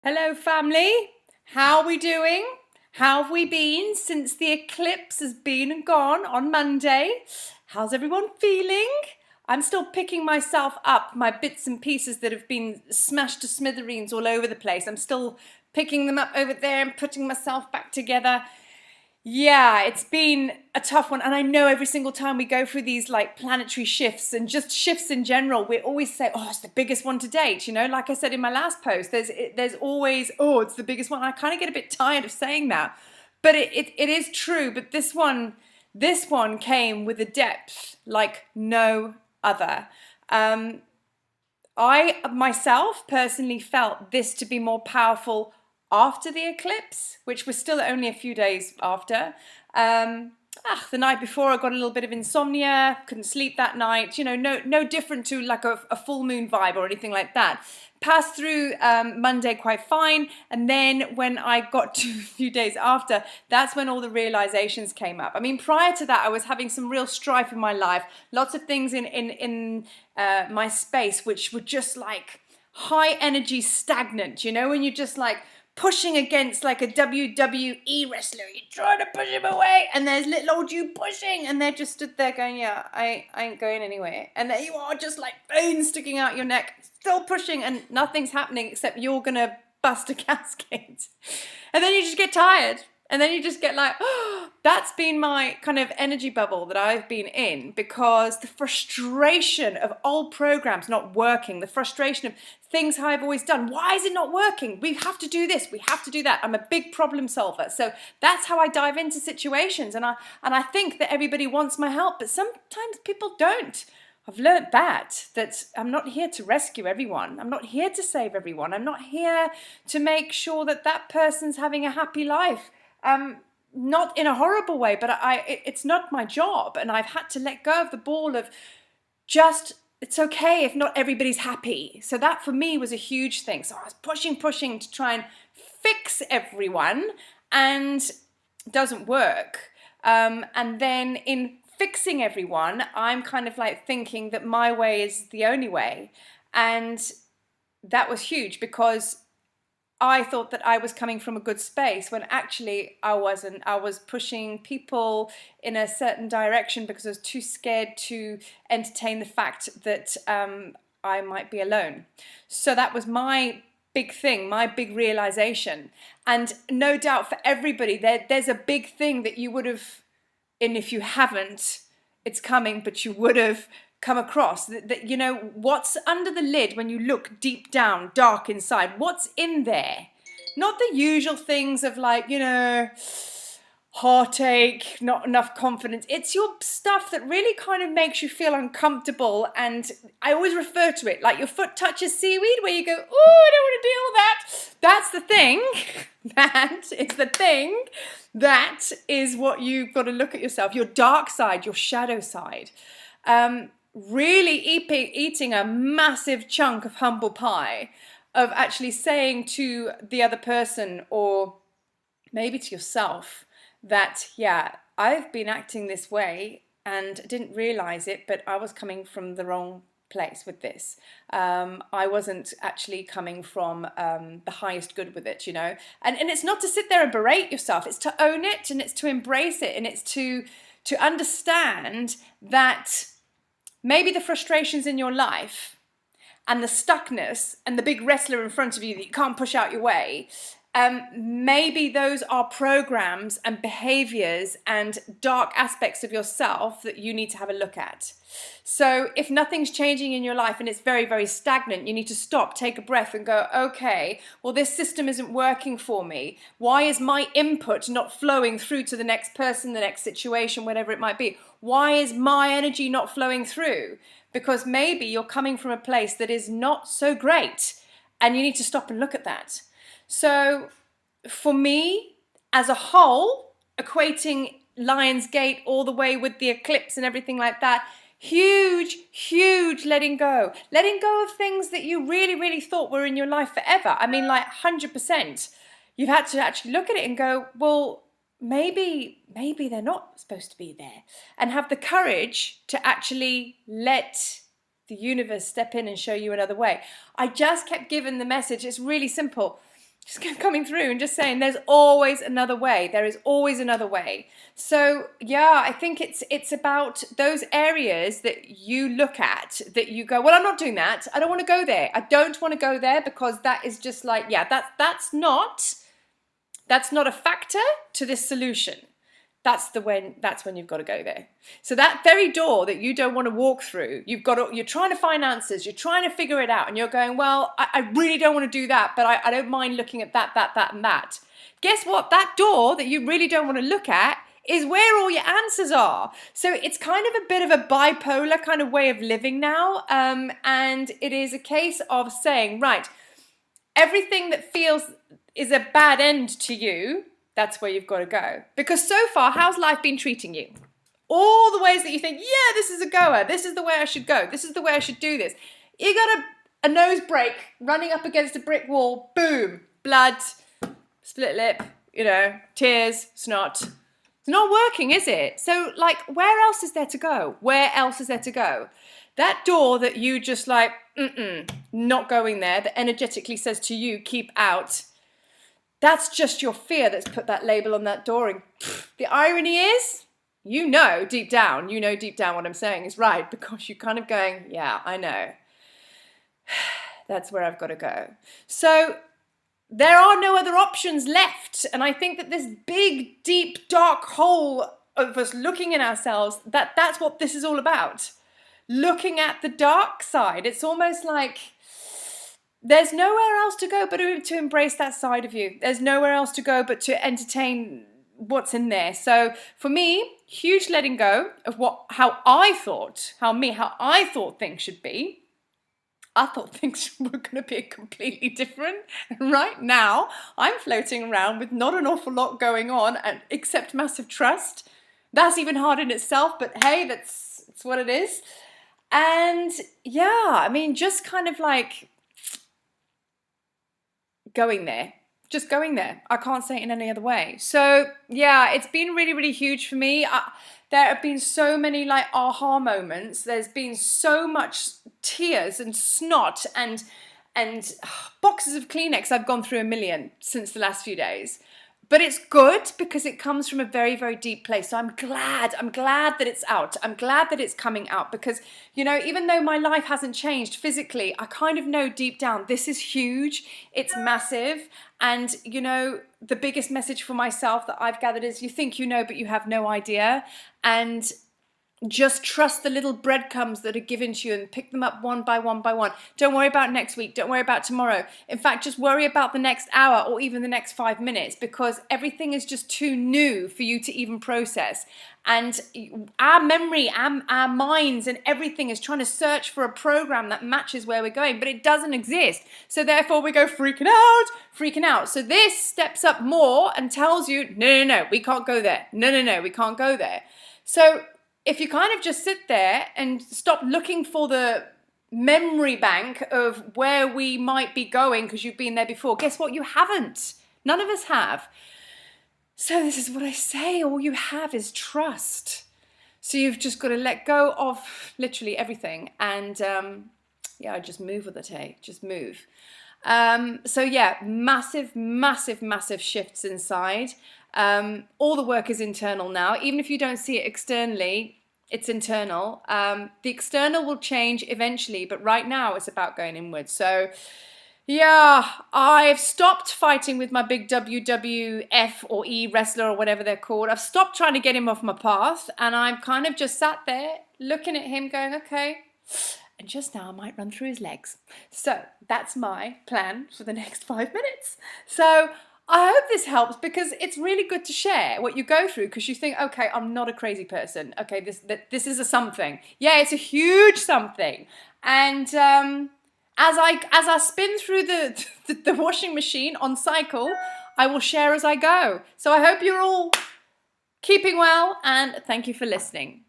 Hello, family. How are we doing? How have we been since the eclipse has been and gone on Monday? How's everyone feeling? I'm still picking myself up, my bits and pieces that have been smashed to smithereens all over the place. I'm still picking them up over there and putting myself back together. Yeah, it's been a tough one. And I know every single time we go through these like planetary shifts and just shifts in general, we always say, oh, it's the biggest one to date. You know, like I said in my last post, there's always, oh, it's the biggest one. I kind of get a bit tired of saying that, but it is true. But this one came with a depth like no other. I myself personally felt this to be more powerful after the eclipse, which was still only a few days after. The night before I got a little bit of insomnia, couldn't sleep that night, you know, no different to like a full moon vibe or anything like that. Passed through Monday quite fine, and then when I got to a few days after, that's when all the realizations came up. I mean, prior to that, I was having some real strife in my life, lots of things in my space which were just like high energy stagnant, you know, when you just like pushing against like a WWE wrestler. You're trying to push him away, and there's little old you pushing, and they're just stood there going, yeah, I ain't going anywhere. And there you are, just like veins sticking out your neck, still pushing, and nothing's happening except you're gonna bust a cascade. And then you just get tired. And then you just get like, oh, that's been my kind of energy bubble that I've been in, because the frustration of old programs not working, the frustration of things how I've always done. Why is it not working? We have to do this. We have to do that. I'm a big problem solver. So that's how I dive into situations. And I think that everybody wants my help, but sometimes people don't. I've learned that I'm not here to rescue everyone. I'm not here to save everyone. I'm not here to make sure that that person's having a happy life. Not in a horrible way, but it's not my job, and I've had to let go of the ball of just, it's okay if not everybody's happy. So that for me was a huge thing. So I was pushing to try and fix everyone, and it doesn't work. And then in fixing everyone, I'm kind of like thinking that my way is the only way, and that was huge, because I thought that I was coming from a good space when actually I wasn't. I was pushing people in a certain direction because I was too scared to entertain the fact that I might be alone. So that was my big thing, my big realization. And no doubt for everybody, there's a big thing that you would have, and if you haven't, it's coming, but you would have come across that you know what's under the lid when you look deep down, dark inside. What's in there? Not the usual things of like, you know, heartache, not enough confidence. It's your stuff that really kind of makes you feel uncomfortable. And I always refer to it like your foot touches seaweed, where you go, oh, I don't want to deal with that. That's the thing. That is the thing. That is what you've got to look at yourself, your dark side, your shadow side. Really eating a massive chunk of humble pie, of actually saying to the other person, or maybe to yourself, that, yeah, I've been acting this way and didn't realize it, but I was coming from the wrong place with this. I wasn't actually coming from the highest good with it, you know. And it's not to sit there and berate yourself. It's to own it, and it's to embrace it, and it's to understand that maybe the frustrations in your life and the stuckness and the big wrestler in front of you that you can't push out your way, maybe those are programs and behaviors and dark aspects of yourself that you need to have a look at. So if nothing's changing in your life and it's very, very stagnant, you need to stop, take a breath and go, okay, well, this system isn't working for me. Why is my input not flowing through to the next person, the next situation, whatever it might be? Why is my energy not flowing through? Because maybe you're coming from a place that is not so great, and you need to stop and look at that. So for me, as a whole, equating Lionsgate all the way with the eclipse and everything like that, huge letting go of things that you really thought were in your life forever. I mean, like 100%. You've had to actually look at it and go, well, maybe they're not supposed to be there, and have the courage to actually let the universe step in and show you another way. I just kept giving the message. It's really simple. just coming through and just saying there's always another way. There is always another way. So yeah, I think it's about those areas that you look at that you go, well, I'm not doing that. I don't want to go there. I don't want to go there because that is just like, yeah, that's not a factor to this solution. That's when you've got to go there. So that very door that you don't want to walk through, you're trying to find answers, you're trying to figure it out, and you're going, well, I really don't want to do that, but I don't mind looking at that, and that. Guess what? That door that you really don't want to look at is where all your answers are. So it's kind of a bit of a bipolar kind of way of living now. And it is a case of saying, right, everything that feels is a bad end to you, that's where you've got to go. Because so far, how's life been treating you? All the ways that you think, yeah, this is a goer. This is the way I should go. This is the way I should do this. You got a nose break, running up against a brick wall, boom, blood, split lip, tears, snot. It's not working, is it? So, like, where else is there to go? Where else is there to go? That door that you just like, not going there, that energetically says to you, keep out. That's just your fear that's put that label on that door. And the irony is, you know deep down what I'm saying is right, because you're kind of going, yeah, I know. That's where I've got to go. So there are no other options left. And I think that this big, deep, dark hole of us looking in ourselves, that's what this is all about. Looking at the dark side. It's almost like there's nowhere else to go but to embrace that side of you. There's nowhere else to go but to entertain what's in there. So for me, huge letting go of how I thought things should be. I thought things were going to be completely different. Right now, I'm floating around with not an awful lot going on except massive trust. That's even hard in itself, but hey, that's what it is. And yeah, I mean, just kind of like going there. Just going there. I can't say it in any other way. So yeah, it's been really, really huge for me. There have been so many like aha moments. There's been so much tears and snot and boxes of Kleenex. I've gone through 1 million since the last few days. But it's good because it comes from a very, very deep place. So I'm glad that it's out. I'm glad that it's coming out because, even though my life hasn't changed physically, I kind of know deep down this is huge. It's massive. And, the biggest message for myself that I've gathered is you think you know, but you have no idea. And just trust the little breadcrumbs that are given to you and pick them up one by one by one. Don't worry about next week. Don't worry about tomorrow. In fact, just worry about the next hour or even the next 5 minutes because everything is just too new for you to even process. And our memory, our minds and everything is trying to search for a program that matches where we're going, but it doesn't exist. So therefore we go freaking out. So this steps up more and tells you, no, we can't go there. No, we can't go there. So if you kind of just sit there and stop looking for the memory bank of where we might be going because you've been there before, guess what? You haven't. None of us have. So this is what I say. All you have is trust. So you've just got to let go of literally everything. And just move with it, hey? Just move. So yeah, massive, massive, massive shifts inside. All the work is internal now. Even if you don't see it externally, it's internal. The external will change eventually, but right now it's about going inward. So yeah, I've stopped fighting with my big WWF or E wrestler or whatever they're called. I've stopped trying to get him off my path, and I'm kind of just sat there looking at him going, okay, and just now I might run through his legs. So that's my plan for the next 5 minutes. So I hope this helps because it's really good to share what you go through because you think, okay, I'm not a crazy person. Okay, this is a something. Yeah, it's a huge something. And as I spin through the washing machine on cycle, I will share as I go. So I hope you're all keeping well and thank you for listening.